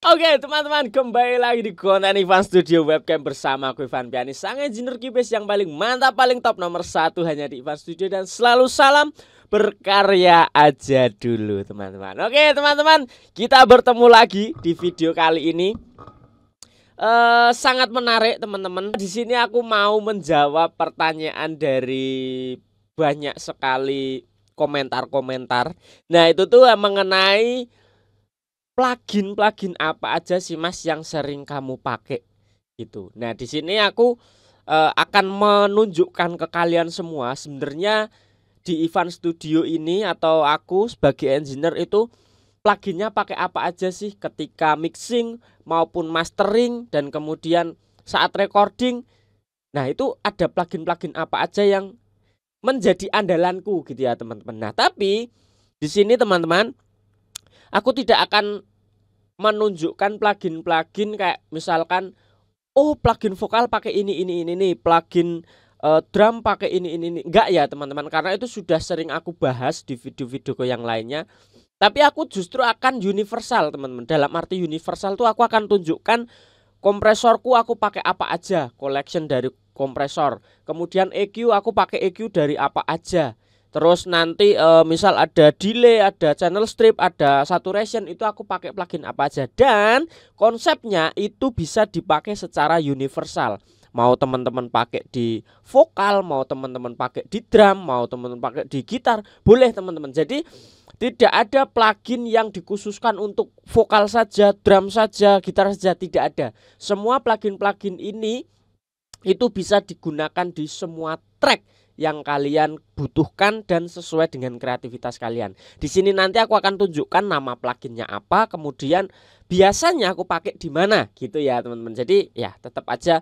Oke teman-teman, kembali lagi di konten Ivan Studio Webcam bersama aku Ivan Pianis, sang engineer Cubase yang paling mantap, paling top, nomor 1 hanya di Ivan Studio. Dan selalu salam berkarya aja dulu teman-teman. Oke teman-teman, kita bertemu lagi di video kali ini. Sangat menarik teman-teman. Di sini aku mau menjawab pertanyaan dari banyak sekali komentar-komentar. Nah itu tuh mengenai plugin apa aja sih Mas yang sering kamu pakai gitu. Nah, di sini aku akan menunjukkan ke kalian semua sebenarnya di Ivan Studio ini atau aku sebagai engineer itu pluginnya pakai apa aja sih ketika mixing maupun mastering dan kemudian saat recording. Nah, itu ada plugin-plugin apa aja yang menjadi andalanku gitu ya, teman-teman. Nah, tapi di sini teman-teman, aku tidak akan menunjukkan plugin-plugin kayak misalkan plugin vokal pakai ini nih, plugin drum pakai ini. Enggak ya teman-teman, karena itu sudah sering aku bahas di video-videoku yang lainnya. Tapi aku justru akan universal teman-teman. Dalam arti universal tuh aku akan tunjukkan kompresorku aku pakai apa aja, collection dari kompresor. Kemudian EQ aku pakai EQ dari apa aja. Terus nanti misal ada delay, ada channel strip, ada saturation, itu aku pakai plugin apa aja. Dan konsepnya itu bisa dipakai secara universal. Mau teman-teman pakai di vokal, mau teman-teman pakai di drum, mau teman-teman pakai di gitar, boleh teman-teman. Jadi tidak ada plugin yang dikhususkan untuk vokal saja, drum saja, gitar saja, tidak ada. Semua plugin-plugin ini itu bisa digunakan di semua track yang kalian butuhkan dan sesuai dengan kreativitas kalian. Di sini nanti aku akan tunjukkan nama pluginnya apa, kemudian biasanya aku pakai di mana gitu ya teman-teman. Jadi ya tetap aja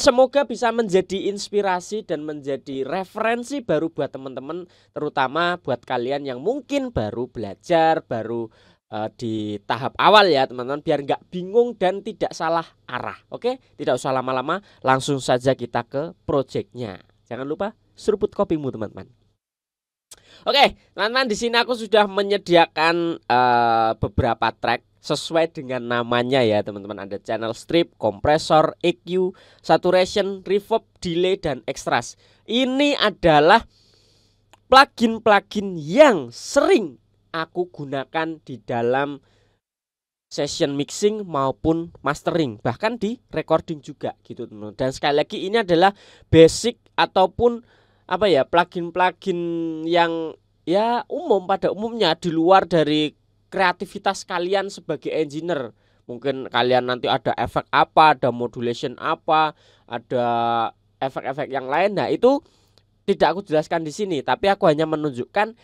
semoga bisa menjadi inspirasi dan menjadi referensi baru buat teman-teman, terutama buat kalian yang mungkin baru belajar, baru di tahap awal ya teman-teman, biar nggak bingung dan tidak salah arah. Oke, tidak usah lama-lama, langsung saja kita ke projectnya. Jangan lupa seruput kopimu teman-teman. Oke, teman-teman, di sini aku sudah menyediakan beberapa track sesuai dengan namanya ya teman-teman. Ada channel strip, kompresor, EQ, saturation, reverb, delay, dan extras. Ini adalah plugin-plugin yang sering aku gunakan di dalam session mixing maupun mastering, bahkan di recording juga gitu teman-teman. Dan sekali lagi ini adalah basic ataupun apa ya, plugin-plugin yang ya umum pada umumnya, di luar dari kreativitas kalian sebagai engineer. Mungkin kalian nanti ada efek apa, ada modulation apa, ada efek-efek yang lain. Nah, itu tidak aku jelaskan di sini, tapi aku hanya menunjukkan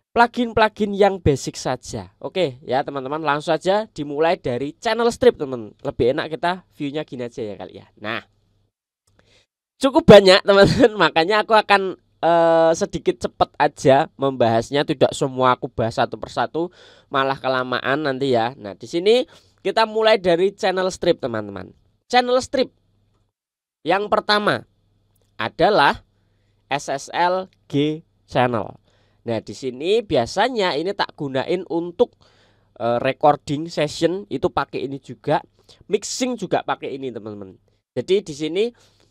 plugin-plugin yang basic saja. Oke ya teman-teman, langsung saja dimulai dari channel strip teman. Lebih enak kita viewnya gini aja ya kali ya. Nah, cukup banyak teman-teman, makanya aku akan sedikit cepat aja membahasnya. Tidak semua aku bahas satu persatu, malah kelamaan nanti ya. Nah, di sini kita mulai dari channel strip teman-teman. Channel strip yang pertama adalah SSL G channel. Nah, di sini biasanya ini tak gunain untuk recording session, itu pakai ini juga, mixing juga pakai ini teman-teman. Jadi di sini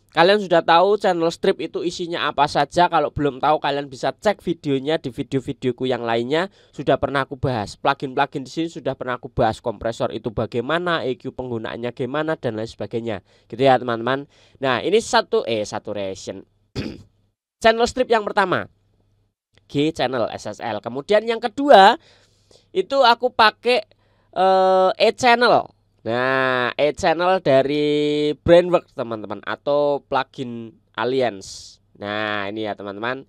kalian sudah tahu channel strip itu isinya apa saja. Kalau belum tahu kalian bisa cek videonya di video-videoku yang lainnya, sudah pernah aku bahas. Plugin-plugin di sini sudah pernah aku bahas, kompresor itu bagaimana, EQ penggunaannya gimana dan lain sebagainya. Gitu ya teman-teman. Nah, ini saturation. Channel strip yang pertama G channel SSL. Kemudian yang kedua itu aku pakai E channel. Nah, E channel dari Brainworks teman-teman, atau plugin Alliance. Nah, ini ya teman-teman.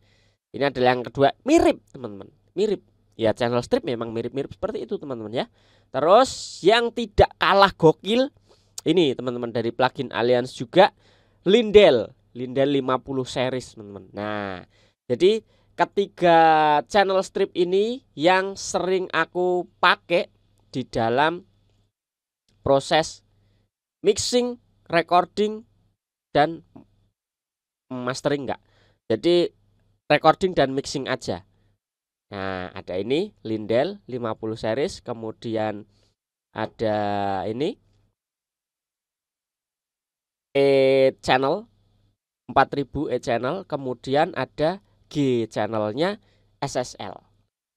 Ini adalah yang kedua, mirip teman-teman. Mirip. Ya, channel strip memang mirip-mirip seperti itu teman-teman ya. Terus yang tidak kalah gokil ini teman-teman, dari plugin Alliance juga, Lindell 50 series teman-teman. Nah, jadi ketiga channel strip ini yang sering aku pakai di dalam proses mixing, recording, dan mastering enggak. Jadi recording dan mixing aja. Nah, ada ini Lindell 50 series, kemudian ada ini E channel 4000 E channel, kemudian ada G channelnya SSL.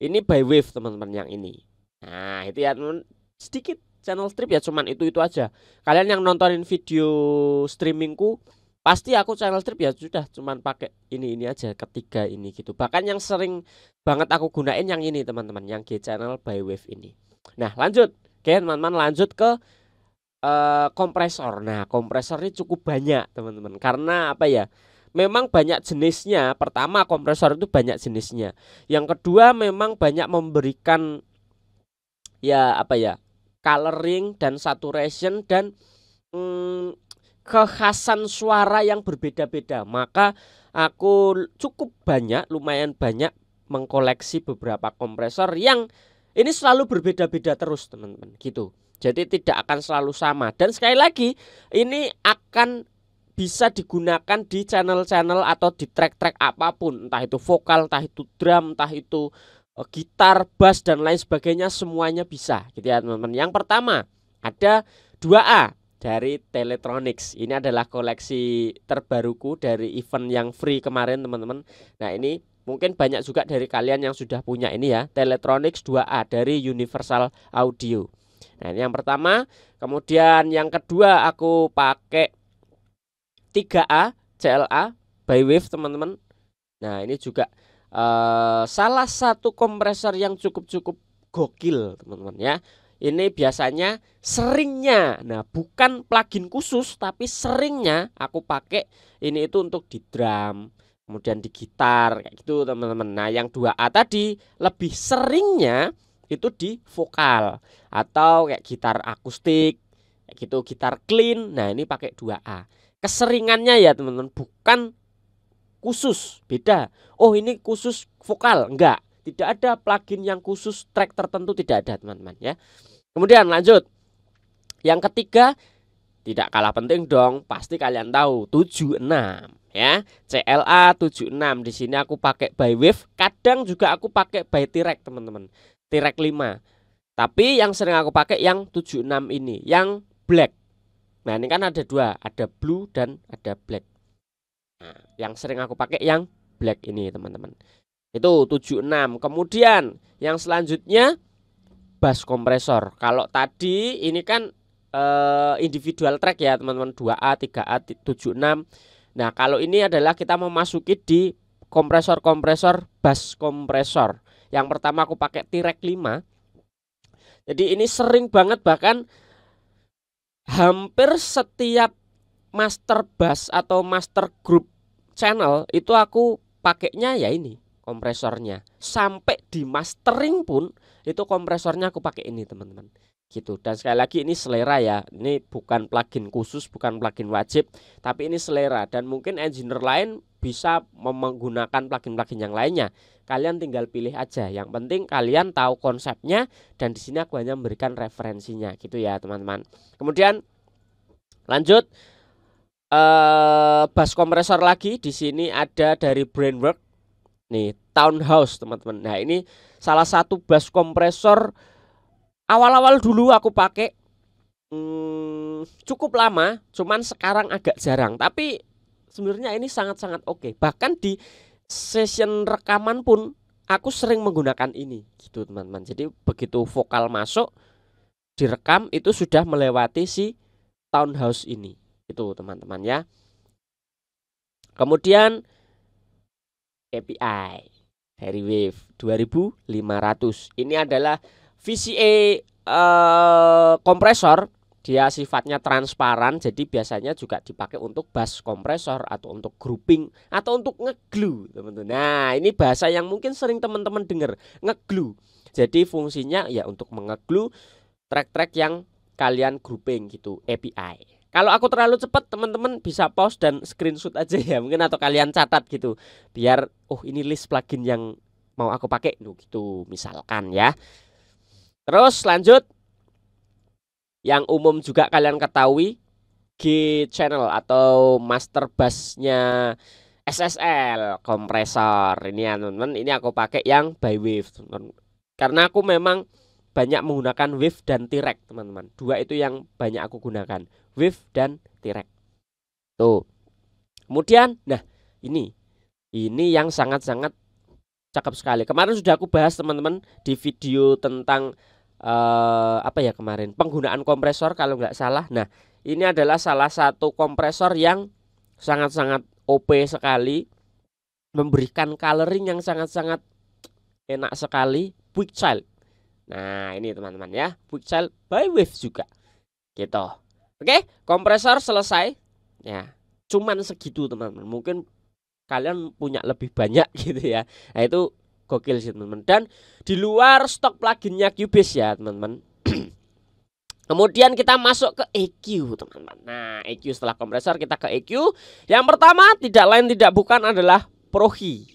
Ini by wave teman-teman yang ini. Nah itu ya teman, sedikit channel strip ya, cuman itu aja. Kalian yang nontonin video streamingku pasti aku channel strip ya sudah cuman pakai ini aja, ketiga ini gitu. Bahkan yang sering banget aku gunain yang ini teman-teman, yang G channel by wave ini. Nah lanjut, oke teman-teman, lanjut ke kompresor. Nah kompresor ini cukup banyak teman-teman, karena apa ya, memang banyak jenisnya. Pertama, kompresor itu banyak jenisnya. Yang kedua, memang banyak memberikan ya apa ya, coloring dan saturation dan kekhasan suara yang berbeda-beda. Maka aku cukup banyak, lumayan banyak mengkoleksi beberapa kompresor yang ini selalu berbeda-beda terus teman-teman gitu. Jadi tidak akan selalu sama. Dan sekali lagi ini akan bisa digunakan di channel-channel atau di track-track apapun, entah itu vokal, entah itu drum, entah itu gitar, bass dan lain sebagainya, semuanya bisa gitu ya teman-teman. Yang pertama ada 2A dari Teletronics. Ini adalah koleksi terbaruku dari event yang free kemarin teman-teman. Nah ini mungkin banyak juga dari kalian yang sudah punya ini ya, Teletronics 2A dari Universal Audio. Nah ini yang pertama. Kemudian yang kedua aku pakai 3A CLA by wave teman-teman. Nah ini juga salah satu kompresor yang cukup gokil teman-teman ya. Ini biasanya seringnya, nah bukan plugin khusus tapi seringnya aku pakai ini itu untuk di drum, kemudian di gitar kayak gitu teman-teman. Nah yang 2A tadi lebih seringnya itu di vokal atau kayak gitar akustik kayak gitu, gitar clean. Nah ini pakai 2A. Keseringannya ya teman-teman, bukan khusus, beda. Oh ini khusus vokal, enggak. Tidak ada plugin yang khusus track tertentu, tidak ada teman-teman ya. Kemudian lanjut. Yang ketiga, tidak kalah penting dong, pasti kalian tahu 76 ya. CLA 76. Di sini aku pakai by wave, kadang juga aku pakai by T-Rex teman-teman. T-Rex 5. Tapi yang sering aku pakai yang 76 ini, yang black. Nah, ini kan ada dua, ada blue dan ada black. Nah, yang sering aku pakai yang black ini teman-teman. Itu 76. Kemudian yang selanjutnya bass kompresor. Kalau tadi ini kan individual track ya teman-teman, 2A, 3A, 76. Nah kalau ini adalah kita memasuki di kompresor-kompresor bass kompresor. Yang pertama aku pakai T-Rex 5. Jadi ini sering banget, bahkan hampir setiap master bass atau master group channel itu aku pakainya ya ini kompresornya. Sampai di mastering pun itu kompresornya aku pakai ini teman-teman gitu. Dan sekali lagi ini selera ya, ini bukan plugin khusus, bukan plugin wajib, tapi ini selera. Dan mungkin engineer lain bisa menggunakan plugin-plugin yang lainnya, kalian tinggal pilih aja. Yang penting kalian tahu konsepnya, dan di sini aku hanya memberikan referensinya gitu ya teman-teman. Kemudian lanjut, bass kompresor lagi di sini ada dari Brainwork nih, Townhouse teman-teman. Nah ini salah satu bass kompresor awal-awal dulu aku pakai, cukup lama, cuman sekarang agak jarang. Tapi sebenarnya ini sangat-sangat oke. Bahkan di session rekaman pun aku sering menggunakan ini gitu teman-teman. Jadi begitu vokal masuk direkam itu sudah melewati si Townhouse ini. Itu teman-teman ya. Kemudian API dari Wave 2500. Ini adalah VCA kompresor. Dia sifatnya transparan, jadi biasanya juga dipakai untuk bass kompresor atau untuk grouping atau untuk ngeglue teman-teman. Nah ini bahasa yang mungkin sering teman-teman dengar, ngeglue. Jadi fungsinya ya untuk mengeglue track-track yang kalian grouping gitu, API. Kalau aku terlalu cepat teman-teman bisa pause dan screenshot aja ya mungkin, atau kalian catat gitu biar ini list plugin yang mau aku pakai gitu misalkan ya. Terus lanjut, yang umum juga kalian ketahui, G channel atau master bassnya SSL kompresor ini ya teman-teman. Ini aku pakai yang by wave teman-teman. Karena aku memang banyak menggunakan wave dan T-Rec teman-teman. Dua itu yang banyak aku gunakan, wave dan T-Rec. Tuh. Kemudian, nah ini yang sangat-sangat cakep sekali. Kemarin sudah aku bahas teman-teman di video tentang apa ya kemarin, penggunaan kompresor kalau nggak salah. Nah ini adalah salah satu kompresor yang sangat-sangat OP sekali, memberikan coloring yang sangat-sangat enak sekali, Quick Child. Nah ini teman-teman ya, Quick Child by Wave juga gitu. Oke, kompresor selesai ya, cuman segitu teman-teman. Mungkin kalian punya lebih banyak gitu ya. Nah itu gokil sih teman-teman. Dan di luar stok pluginnya Cubase ya teman-teman. Kemudian kita masuk ke EQ teman-teman. Nah EQ setelah kompresor kita ke EQ. Yang pertama tidak lain tidak bukan adalah Prohi.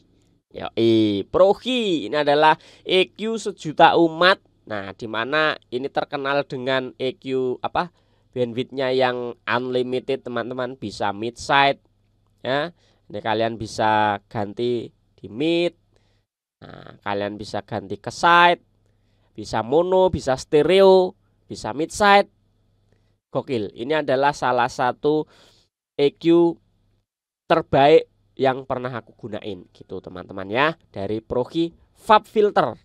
Prohi ini adalah EQ sejuta umat. Nah dimana ini terkenal dengan EQ apa, bandwidthnya yang unlimited teman-teman. Bisa mid side ya. Ini kalian bisa ganti di mid. Nah kalian bisa ganti ke side, bisa mono, bisa stereo, bisa mid side. Gokil. Ini adalah salah satu EQ terbaik yang pernah aku gunain gitu teman-teman ya, dari Prohi Fab Filter.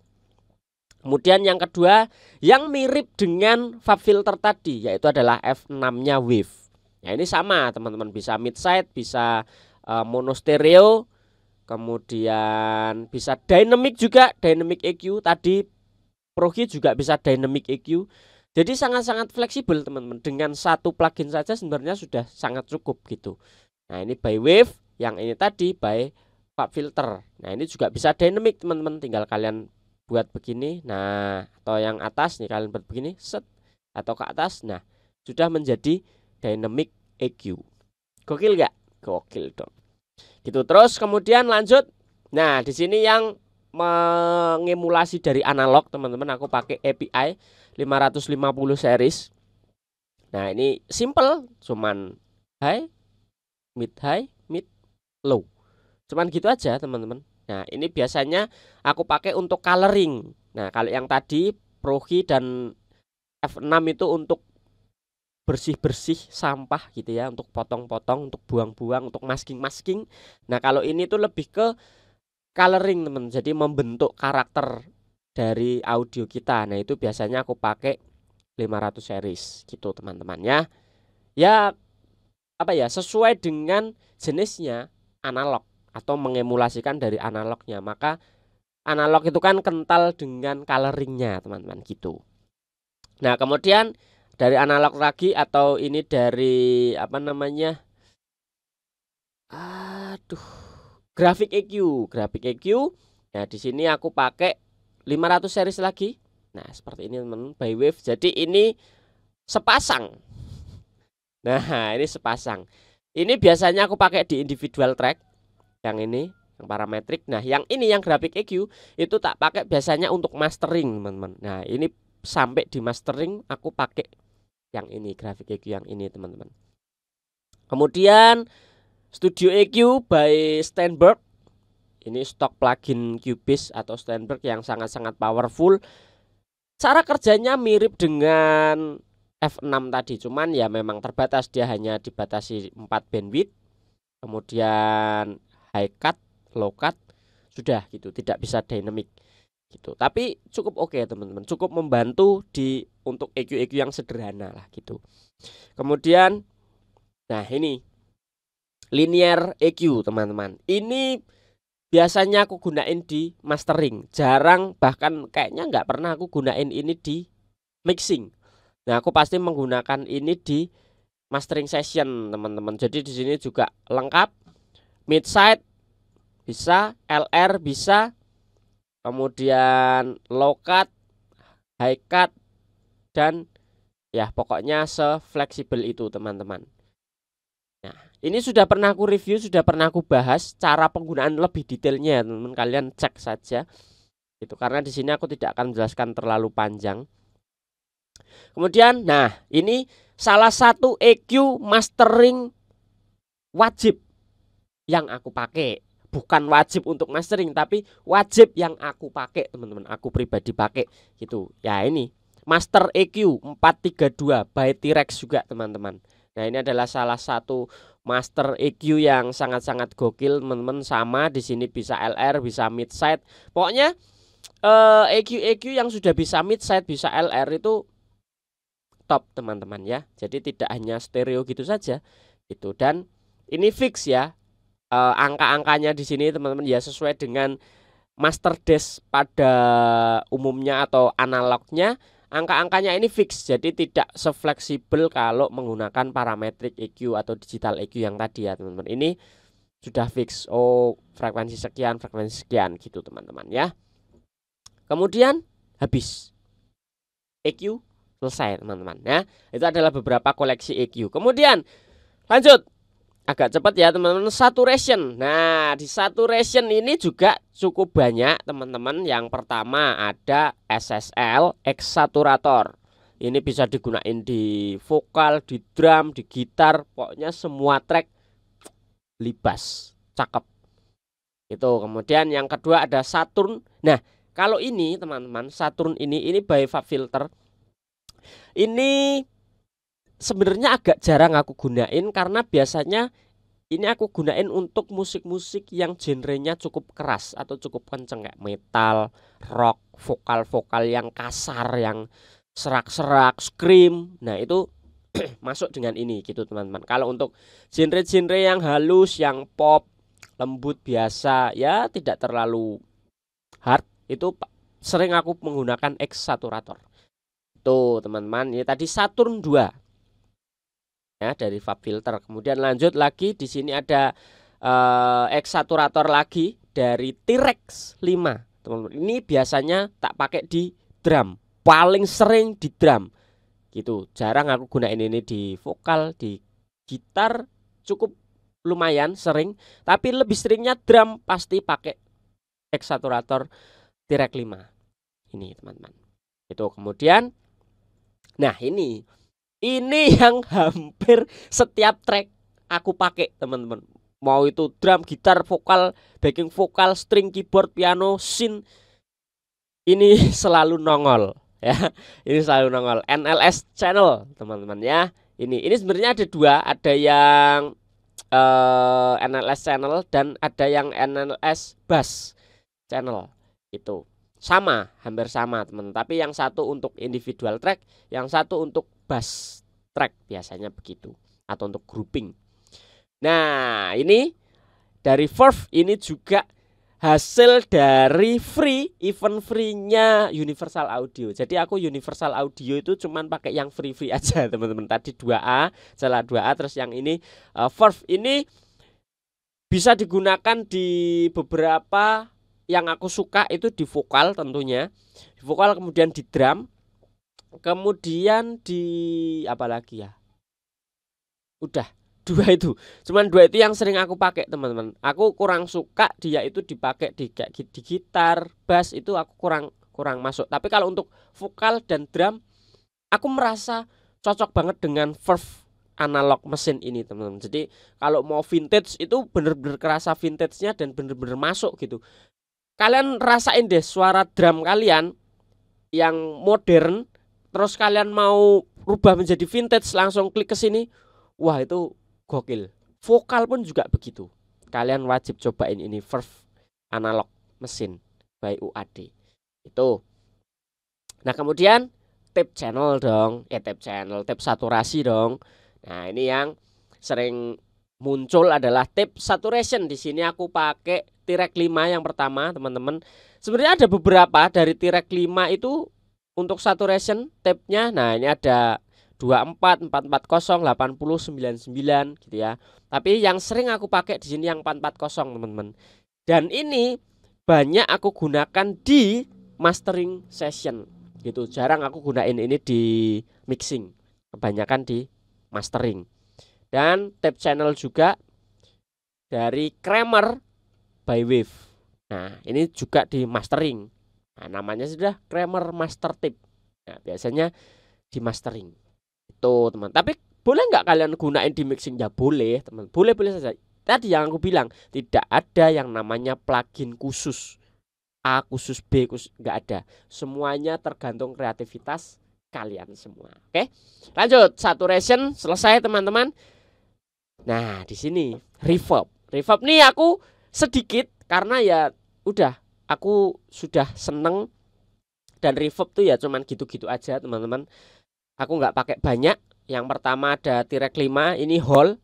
Kemudian yang kedua yang mirip dengan Fab Filter tadi, yaitu adalah F6-nya Wave. Ya ini sama teman-teman, bisa mid side, bisa mono stereo, kemudian bisa dynamic juga, dynamic EQ. Tadi Prohi juga bisa dynamic EQ. Jadi sangat-sangat fleksibel teman-teman. Dengan satu plugin saja sebenarnya sudah sangat cukup gitu. Nah ini by Wave, yang ini tadi by Fab Filter. Nah ini juga bisa dynamic teman-teman. Tinggal kalian buat begini. Nah atau yang atas nih kalian buat begini, set, atau ke atas. Nah sudah menjadi dynamic EQ. Gokil gak? Gokil dong. Gitu terus kemudian lanjut. Nah di sini yang mengemulasi dari analog teman-teman, aku pakai API 550 series. Nah ini simple, cuman high, mid, low, cuman gitu aja teman-teman. Nah ini biasanya aku pakai untuk coloring. Nah kalau yang tadi Prohi dan F6 itu untuk bersih-bersih sampah gitu ya, untuk potong-potong, untuk buang-buang, untuk masking-masking. Nah kalau ini tuh lebih ke coloring teman, jadi membentuk karakter dari audio kita. Nah itu biasanya aku pakai 500 series gitu teman-teman ya. Ya apa ya, sesuai dengan jenisnya analog atau mengemulasikan dari analognya. Maka analog itu kan kental dengan coloringnya teman-teman gitu. Nah kemudian dari analog lagi, atau ini dari apa namanya, grafik EQ. Nah di sini aku pakai 500 series lagi. Nah seperti ini teman-teman, by Wave. Jadi ini sepasang. Nah ini sepasang. Ini biasanya aku pakai di individual track. Yang ini yang parametrik. Nah yang ini yang grafik EQ itu tak pakai biasanya untuk mastering teman-teman. Nah ini sampai di mastering aku pakai yang ini, grafik EQ yang ini teman-teman. Kemudian Studio EQ by Steinberg. Ini stok plugin Cubase atau Steinberg yang sangat-sangat powerful. Cara kerjanya mirip dengan F6 tadi, cuman ya memang terbatas, dia hanya dibatasi 4 bandwidth. Kemudian high cut, low cut, sudah gitu, tidak bisa dynamic gitu. Tapi cukup oke teman-teman, cukup membantu untuk EQ yang sederhana lah gitu. Kemudian nah ini linear EQ teman-teman. Ini biasanya aku gunain di mastering, jarang, bahkan kayaknya nggak pernah aku gunain ini di mixing. Nah aku pasti menggunakan ini di mastering session teman-teman. Jadi di sini juga lengkap, mid side bisa, LR bisa, kemudian low cut, high cut, dan ya pokoknya se-fleksibel itu teman-teman. Nah ini sudah pernah aku review, sudah pernah aku bahas cara penggunaan lebih detailnya teman-teman, kalian cek saja itu, karena di sini aku tidak akan menjelaskan terlalu panjang. Kemudian nah ini salah satu EQ mastering wajib yang aku pakai, bukan wajib untuk mastering, tapi wajib yang aku pakai teman-teman, aku pribadi pakai gitu ya. Ini Master EQ 432 by T-Rex juga teman-teman. Nah ini adalah salah satu Master EQ yang sangat-sangat gokil teman-teman. Sama di sini bisa LR, bisa mid side. Pokoknya EQ yang sudah bisa mid side, bisa LR itu top teman-teman ya. Jadi tidak hanya stereo gitu saja gitu. Dan ini fix ya, angka-angkanya di sini teman-teman ya, sesuai dengan master dash pada umumnya atau analognya. Angka-angkanya ini fix, jadi tidak sefleksibel kalau menggunakan parametric EQ atau digital EQ yang tadi ya teman-teman. Ini sudah fix, oh frekuensi sekian gitu teman-teman ya. Kemudian habis EQ selesai teman-teman ya. Itu adalah beberapa koleksi EQ. Kemudian lanjut agak cepat ya teman-teman, saturation. Nah di saturation ini juga cukup banyak teman-teman. Yang pertama ada SSL X saturator. Ini bisa digunain di vokal, di drum, di gitar, pokoknya semua track libas, cakep itu. Kemudian yang kedua ada Saturn. Nah kalau ini teman-teman, Saturn ini by FabFilter. Ini sebenarnya agak jarang aku gunain karena biasanya ini aku gunain untuk musik-musik yang genrenya cukup keras atau cukup kenceng kayak metal, rock, vokal-vokal yang kasar, yang serak-serak, scream. Nah, itu masuk dengan ini gitu, teman-teman. Kalau untuk genre-genre yang halus, yang pop, lembut biasa, ya tidak terlalu hard, itu sering aku menggunakan X saturator. Tuh, teman-teman, ini tadi Saturn 2. Ya, dari FabFilter. Kemudian lanjut lagi di sini ada X saturator lagi dari T-Rex 5. Teman-teman, ini biasanya tak pakai di drum, paling sering di drum. Gitu. Jarang aku gunain ini di vokal, di gitar cukup lumayan sering, tapi lebih seringnya drum pasti pakai X saturator T-Rex 5. Ini, teman-teman. Itu kemudian nah, ini yang hampir setiap track aku pakai, teman-teman. Mau itu drum, gitar, vokal, backing vokal, string, keyboard, piano, synth. Ini selalu nongol ya. Ini selalu nongol. NLS channel, teman-teman ya. Ini sebenarnya ada dua, ada yang NLS channel dan ada yang NLS bass channel. Itu sama, hampir sama teman. Tapi yang satu untuk individual track, yang satu untuk bass track biasanya begitu, atau untuk grouping. Nah ini dari Verve, ini juga hasil dari event free-nya Universal Audio. Jadi aku Universal Audio itu cuman pakai yang free aja teman-teman. Tadi 2A, celah 2A, terus yang ini Verve ini bisa digunakan di beberapa yang aku suka itu di vokal tentunya. Di vokal, kemudian di drum, kemudian di apa lagi ya? Udah dua itu. Cuman dua itu yang sering aku pakai, teman-teman. Aku kurang suka dia itu dipakai di gitar, bass itu aku kurang masuk. Tapi kalau untuk vokal dan drum aku merasa cocok banget dengan Verve analog mesin ini, teman-teman. Jadi kalau mau vintage itu bener-bener kerasa vintage-nya dan bener-bener masuk gitu. Kalian rasain deh suara drum kalian yang modern, terus kalian mau rubah menjadi vintage, langsung klik ke sini. Wah, itu gokil. Vokal pun juga begitu. Kalian wajib cobain ini Verve analog mesin by UAD. Itu. Nah, kemudian tape channel dong. Tape saturasi dong. Nah, ini yang sering muncul adalah tape saturation. Di sini aku pakai T-Rex 5 yang pertama, teman-teman. Sebenarnya ada beberapa dari T-Rex 5 itu untuk saturation tape-nya. Nah, ini ada 24, 440, 80, 99 gitu ya. Tapi yang sering aku pakai di sini yang 440, teman-teman. Dan ini banyak aku gunakan di mastering session gitu. Jarang aku gunain ini di mixing. Kebanyakan di mastering. Dan tape channel juga dari Kramer by Wave. Nah, ini juga di mastering. Nah, namanya sudah Kramer Master Tape. Nah, biasanya di mastering. Itu, teman. Tapi boleh nggak kalian gunain di mixing? Ya boleh, teman. Boleh saja. tadi yang aku bilang, tidak ada yang namanya plugin khusus A khusus B khusus, nggak ada. Semuanya tergantung kreativitas kalian semua. Oke, lanjut. Saturation selesai teman-teman. Nah di sini reverb. Reverb nih aku sedikit karena ya udah aku sudah seneng, dan reverb tuh ya cuman gitu-gitu aja teman-teman. Aku nggak pakai banyak. Yang pertama ada T-Rex 5, ini Hall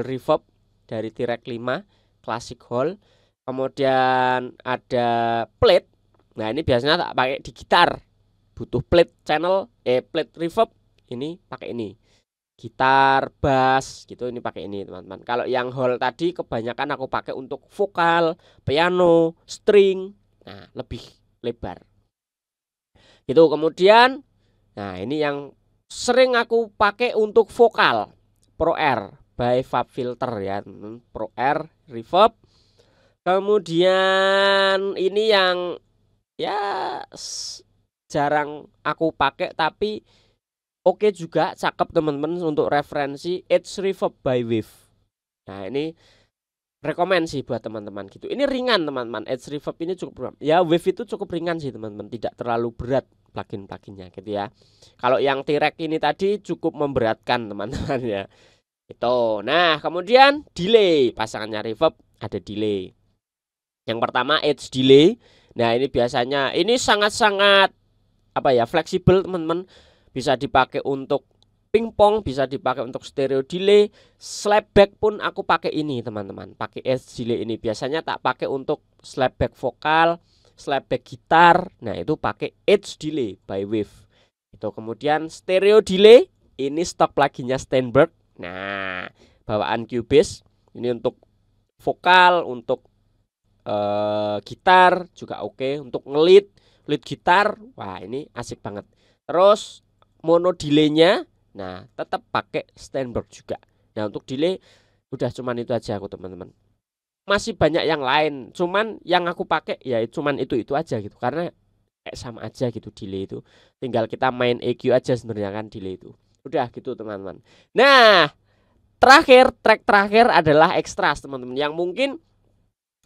reverb dari T-Rex 5 Classic Hall. Kemudian ada plate. Nah ini biasanya tak pakai di gitar, butuh plate channel, plate reverb, ini pakai ini. Gitar, bass gitu, ini pakai ini teman-teman. Kalau yang Hall tadi kebanyakan aku pakai untuk vokal, piano, string. Nah lebih lebar gitu. Kemudian nah ini yang sering aku pakai untuk vokal, Pro Air by FabFilter ya, Pro Air reverb. Kemudian ini yang ya jarang aku pakai tapi oke juga, cakep teman-teman untuk referensi, Edge Reverb by Wave. Nah ini rekomend sih buat teman-teman gitu. Ini ringan teman-teman, Edge Reverb ini cukup ya, Wave itu cukup ringan sih teman-teman, tidak terlalu berat plugin-pluginnya gitu ya. Kalau yang T-Rex ini tadi cukup memberatkan teman-teman ya. Itu. Nah kemudian delay, pasangannya reverb ada delay. Yang pertama edge delay. Nah ini biasanya ini sangat-sangat apa ya, fleksibel teman-teman. Bisa dipakai untuk pingpong, bisa dipakai untuk stereo delay. Slapback pun aku pakai ini teman-teman, pakai edge delay ini. Biasanya tak pakai untuk slapback vokal, slapback gitar. Nah itu pakai edge delay by Wave. Itu. Kemudian stereo delay, ini stok pluginnya Steinberg. Nah bawaan Cubase, ini untuk vokal, untuk gitar juga oke. Untuk lead gitar, wah ini asik banget. Terus mono delaynya, nah tetap pakai Steinberg juga. Nah untuk delay udah cuman itu aja aku teman-teman. Masih banyak yang lain, cuman yang aku pakai ya cuman itu aja gitu, karena sama aja gitu delay itu. Tinggal kita main EQ aja sebenarnya kan delay itu. Udah gitu teman-teman. Nah track terakhir adalah extras teman-teman, yang mungkin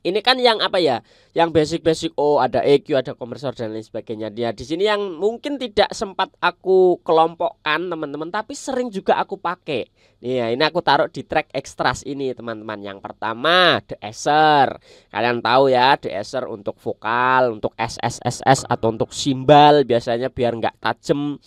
ini kan yang apa ya, yang basic, oh ada EQ, ada kompresor dan lain sebagainya. Dia di sini yang mungkin tidak sempat aku kelompokkan teman-teman, tapi sering juga aku pakai. Nih ya, ini aku taruh di track extras ini teman-teman. Yang pertama de-esser. Kalian tahu ya, de-esser untuk vokal, untuk SSSS atau untuk simbal biasanya biar nggak tajem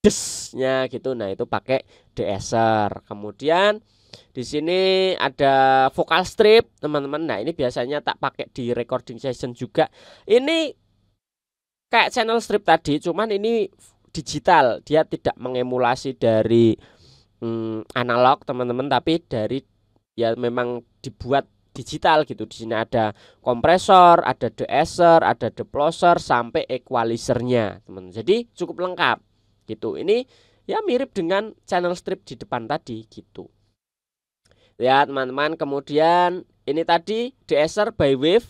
desnya gitu. Nah itu pakai de-esser. Kemudian di sini ada vocal strip teman-teman. Nah ini biasanya tak pakai di recording session juga. Ini kayak channel strip tadi, cuman ini digital. Dia tidak mengemulasi dari analog teman-teman, tapi dari ya memang dibuat digital gitu. Di sini ada kompresor, ada de-esser, ada deploser sampai equalizernya teman. Jadi cukup lengkap gitu. Ini ya mirip dengan channel strip di depan tadi gitu ya teman-teman. Kemudian ini tadi de-esser by Wave,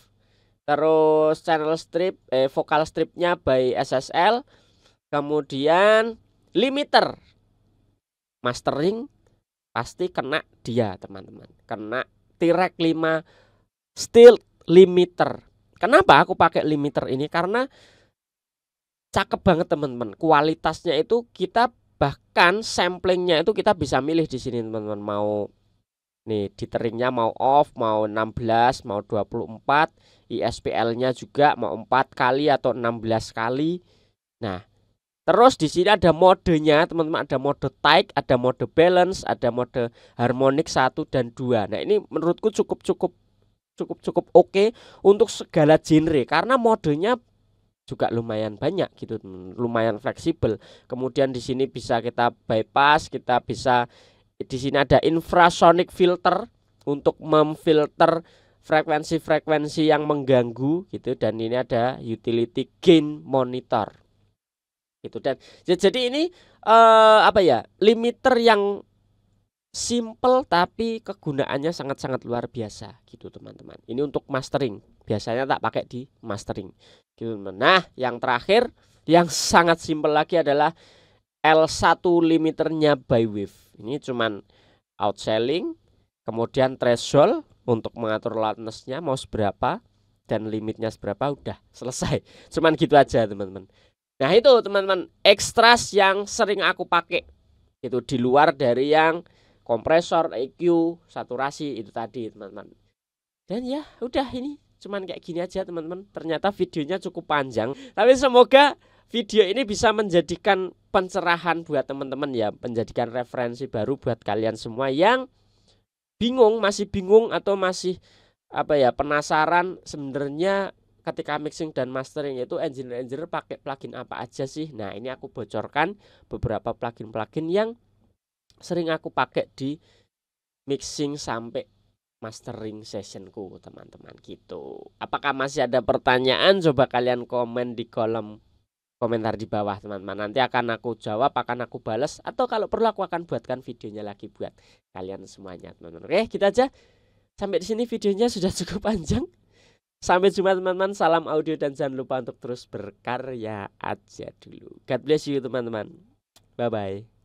terus channel strip vocal stripnya by SSL. Kemudian limiter mastering pasti kena dia teman-teman, kena T-Rex 5 steel limiter. Kenapa aku pakai limiter ini? Karena cakep banget teman-teman, kualitasnya itu kita bahkan samplingnya itu kita bisa milih di sini teman-teman, mau nih diteringnya mau off, mau 16, mau 24, ISPL-nya juga mau 4 kali atau 16 kali. Nah, terus di sini ada modenya, teman-teman, ada mode tight, ada mode balance, ada mode harmonik 1 dan 2. Nah, ini menurutku cukup oke untuk segala genre karena modenya juga lumayan banyak gitu, lumayan fleksibel. Kemudian di sini bisa kita bypass, kita bisa di sini ada infrasonic filter untuk memfilter frekuensi-frekuensi yang mengganggu gitu, dan ini ada utility gain monitor gitu. Dan jadi ini apa ya, limiter yang simple tapi kegunaannya sangat-sangat luar biasa gitu teman-teman. Ini untuk mastering, biasanya tak pakai di mastering gitu. Nah yang terakhir yang sangat simple lagi adalah L1 limiternya by Wave. Ini cuman outselling, kemudian threshold untuk mengatur loudness-nya mau seberapa dan limitnya seberapa, udah selesai. Cuman gitu aja teman-teman. Nah itu teman-teman ekstras yang sering aku pakai itu di luar dari yang kompresor, EQ, saturasi itu tadi teman-teman. Dan ya udah, ini cuman kayak gini aja teman-teman. Ternyata videonya cukup panjang, tapi semoga video ini bisa menjadikan pencerahan buat teman-teman ya, menjadikan referensi baru buat kalian semua yang bingung, masih bingung atau masih penasaran sebenarnya ketika mixing dan mastering itu engineer pakai plugin apa aja sih. Nah ini aku bocorkan beberapa plugin-plugin yang sering aku pakai di mixing sampai mastering sessionku teman-teman gitu. Apakah masih ada pertanyaan? Coba kalian komen di kolom komentar di bawah teman-teman. Nanti akan aku jawab, akan aku balas, atau kalau perlu aku akan buatkan videonya lagi buat kalian semuanya teman-teman. Oke, kita aja. Sampai di sini videonya sudah cukup panjang. Sampai jumpa teman-teman. Salam audio dan jangan lupa untuk terus berkarya aja dulu. God bless you teman-teman. Bye bye.